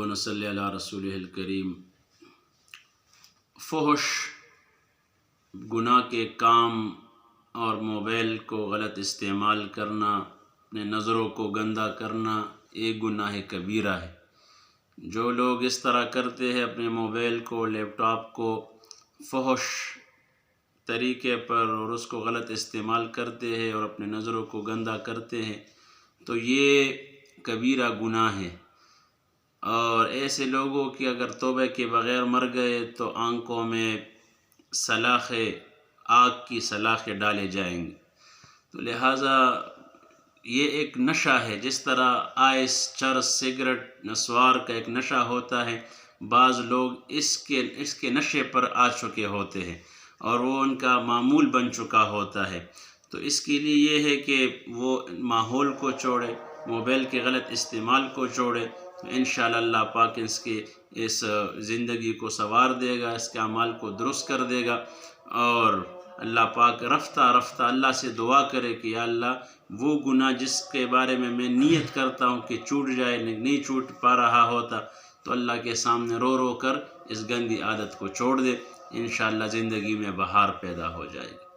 ونصلی علی رسولہ الکریم۔ فحش، گناہ کے کام اور موبائل کو غلط استعمال کرنا، اپنے نظروں کو گندہ کرنا ایک گناہ کبیرہ ہے۔ جو لوگ اس طرح کرتے ہیں، اپنے موبائل کو، لیپ ٹاپ کو فحش طریقے پر اور اس کو غلط استعمال کرتے ہیں اور اپنے نظروں کو گندہ کرتے ہیں، تو یہ کبیرہ گناہ ہے۔ اور ایسے لوگوں کی اگر توبہ کے بغیر مر گئے تو آنکھوں میں آگ کی سلاخیں ڈالے جائیں گے۔ تو لہٰذا یہ ایک نشہ ہے، جس طرح آئس، چرس، سگریٹ، نسوار کا ایک نشہ ہوتا ہے۔ بعض لوگ اس کے نشے پر آ چکے ہوتے ہیں اور وہ ان کا معمول بن چکا ہوتا ہے۔ تو اس کے لیے یہ ہے کہ وہ ماحول کو چھوڑے، موبائل کے غلط استعمال کو چھوڑے، تو انشاءاللہ اللہ پاک اس زندگی کو سنوار دے گا، اس کے اعمال کو درست کر دے گا، اور اللہ پاک رفتہ رفتہ اللہ سے دعا کرے کہ یا اللہ وہ گناہ جس کے بارے میں نیت کرتا ہوں کہ چھوٹ جائے، نہیں چھوٹ پا رہا ہوتا، تو اللہ کے سامنے رو رو کر اس گندی عادت کو چھوڑ دے، انشاءاللہ زندگی میں بہار پیدا ہو جائے گی۔